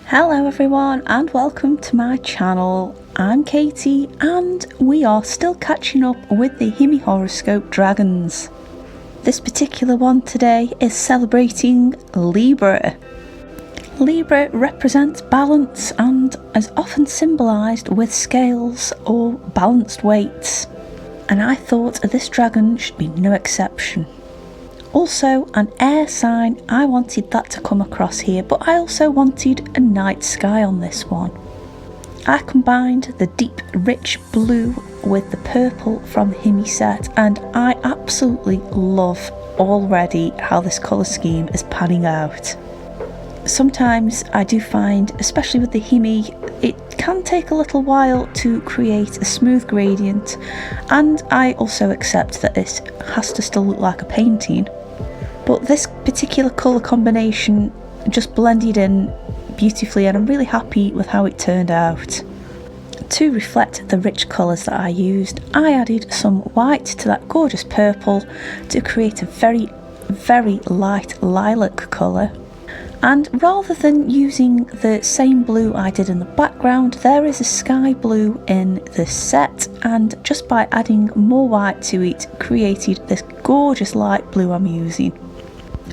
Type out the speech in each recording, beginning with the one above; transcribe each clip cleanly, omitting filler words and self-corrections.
Hello everyone and welcome to my channel. I'm Katie and we are still catching up with the HIMI horoscope dragons. This particular one today is celebrating Libra. Libra represents balance and is often symbolised with scales or balanced weights. And I thought this dragon should be no exception. Also an air sign, I wanted that to come across here, but I also wanted a night sky on this one. I combined the deep rich blue with the purple from the HIMI set, and I absolutely love already how this colour scheme is panning out. Sometimes I do find, especially with the HIMI, it can take a little while to create a smooth gradient, and I also accept that this has to still look like a painting. But this particular colour combination just blended in beautifully, and I'm really happy with how it turned out. To reflect the rich colours that I used, I added some white to that gorgeous purple to create a very, very light lilac colour. And rather than using the same blue I did in the background, there is a sky blue in the set, and just by adding more white to it created this gorgeous light blue I'm using.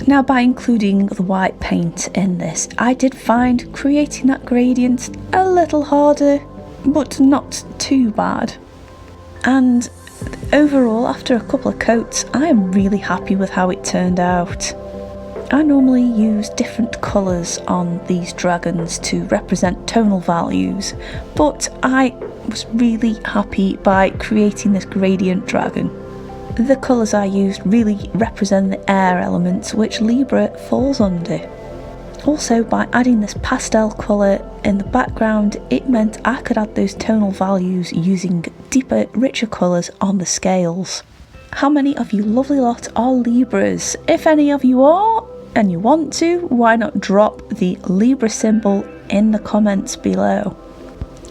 Now, by including the white paint in this, I did find creating that gradient a little harder, but not too bad. And overall, after a couple of coats, I am really happy with how it turned out. I normally use different colours on these dragons to represent tonal values, but I was really happy by creating this gradient dragon. The colours I used really represent the air elements which Libra falls under. Also, by adding this pastel colour in the background, it meant I could add those tonal values using deeper, richer colours on the scales. How many of you lovely lot are Libras? If any of you are, and you want to, why not drop the Libra symbol in the comments below.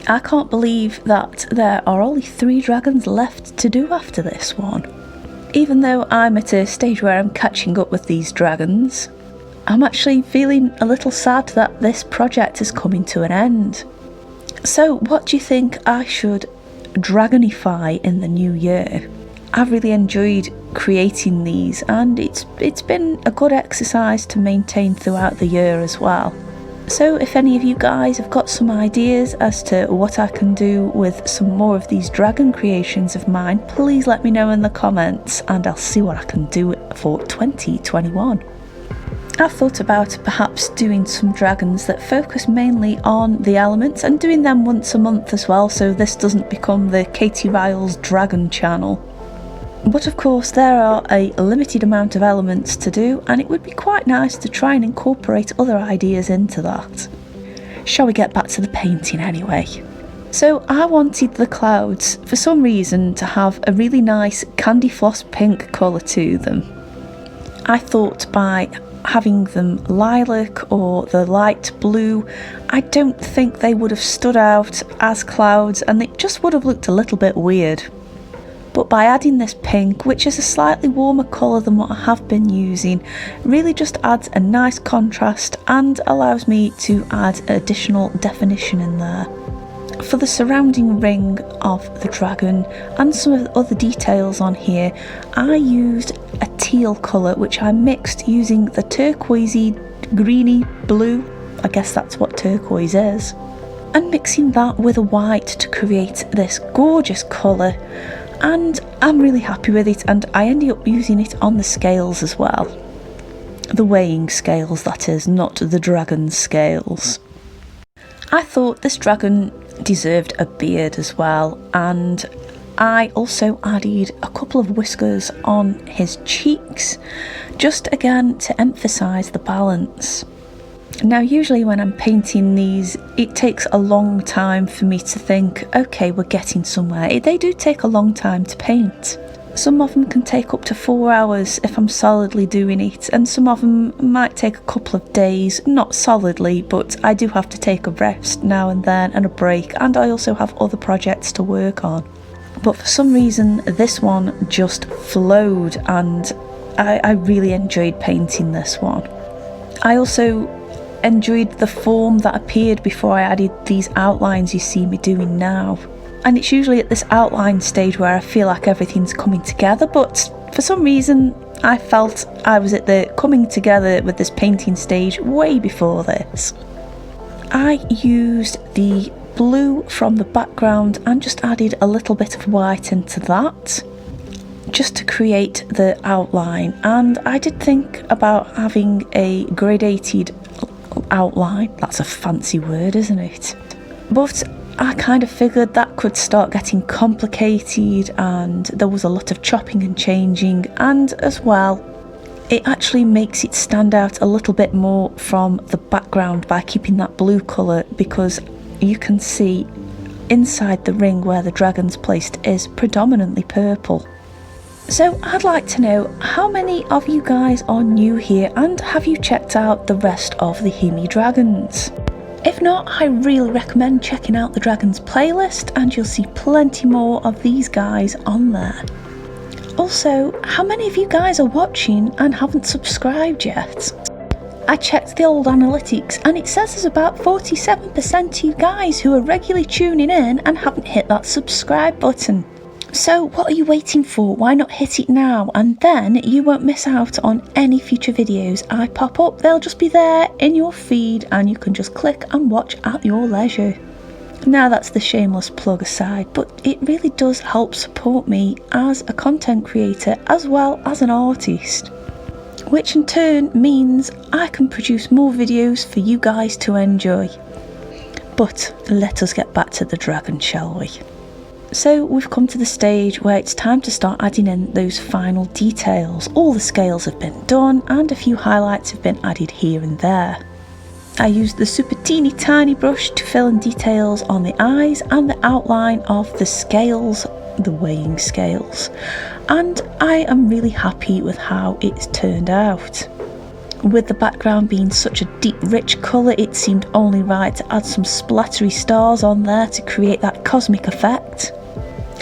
I can't believe that there are only 3 dragons left to do after this one. Even though I'm at a stage where I'm catching up with these dragons, I'm actually feeling a little sad that this project is coming to an end. So what do you think I should dragonify in the new year? I've really enjoyed creating these, and it's been a good exercise to maintain throughout the year as well. So if any of you guys have got some ideas as to what I can do with some more of these dragon creations of mine, please let me know in the comments and I'll see what I can do for 2021. I've thought about perhaps doing some dragons that focus mainly on the elements and doing them once a month as well, so this doesn't become the Katie Ryle's dragon channel. But of course there are a limited amount of elements to do, and it would be quite nice to try and incorporate other ideas into that. Shall we get back to the painting anyway? So I wanted the clouds, for some reason, to have a really nice candy floss pink colour to them. I thought by having them lilac or the light blue, I don't think they would have stood out as clouds, and it just would have looked a little bit weird. But by adding this pink, which is a slightly warmer colour than what I have been using, really just adds a nice contrast and allows me to add additional definition in there. For the surrounding ring of the dragon and some of the other details on here, I used a teal colour which I mixed using the turquoisey greeny blue, I guess that's what turquoise is, and mixing that with a white to create this gorgeous colour. And I'm really happy with it, and I ended up using it on the scales as well. The weighing scales, that is, not the dragon scales. I thought this dragon deserved a beard as well, and I also added a couple of whiskers on his cheeks, just again to emphasise the balance. Now usually when I'm painting these, it takes a long time for me to think, okay, we're getting somewhere. They do take a long time to paint. Some of them can take up to 4 hours if I'm solidly doing it, and some of them might take a couple of days, not solidly, but I do have to take a rest now and then and a break, and I also have other projects to work on. But for some reason this one just flowed, and I really enjoyed painting this one. I also enjoyed the form that appeared before I added these outlines you see me doing now. And it's usually at this outline stage where I feel like everything's coming together, but for some reason I felt I was at the coming together with this painting stage way before this. I used the blue from the background and just added a little bit of white into that, just to create the outline. And I did think about having a gradated outline. That's a fancy word, isn't it? But I kind of figured that could start getting complicated, and there was a lot of chopping and changing, and as well, it actually makes it stand out a little bit more from the background by keeping that blue colour, because you can see inside the ring where the dragon's placed is predominantly purple. So I'd like to know, how many of you guys are new here, and have you checked out the rest of the HIMI dragons? If not, I really recommend checking out the dragons playlist, and you'll see plenty more of these guys on there. Also, how many of you guys are watching and haven't subscribed yet? I checked the old analytics and it says there's about 47% of you guys who are regularly tuning in and haven't hit that subscribe button. So what are you waiting for? Why not hit it now, and then you won't miss out on any future videos I pop up. They'll just be there in your feed and you can just click and watch at your leisure. Now that's the shameless plug aside, but it really does help support me as a content creator as well as an artist, which in turn means I can produce more videos for you guys to enjoy. But let us get back to the dragon, shall we? So we've come to the stage where it's time to start adding in those final details. All the scales have been done and a few highlights have been added here and there. I used the super teeny tiny brush to fill in details on the eyes and the outline of the scales, the weighing scales, and I am really happy with how it's turned out. With the background being such a deep rich colour, it seemed only right to add some splattery stars on there to create that cosmic effect.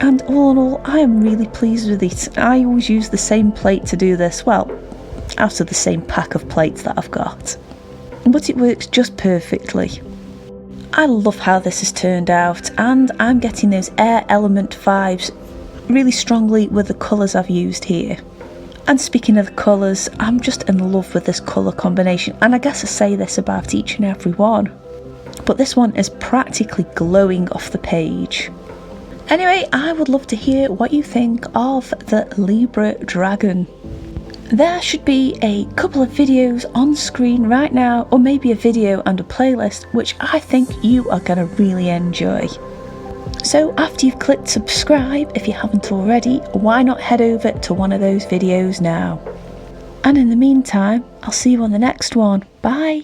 And all in all, I am really pleased with it. I always use the same plate to do this, well, out of the same pack of plates that I've got. But it works just perfectly. I love how this has turned out, and I'm getting those air element vibes really strongly with the colours I've used here. And speaking of the colours, I'm just in love with this colour combination, and I guess I say this about each and every one, but this one is practically glowing off the page. Anyway, I would love to hear what you think of the Libra dragon. There should be a couple of videos on screen right now, or maybe a video and a playlist, which I think you are going to really enjoy. So after you've clicked subscribe, if you haven't already, why not head over to one of those videos now? And in the meantime, I'll see you on the next one. Bye!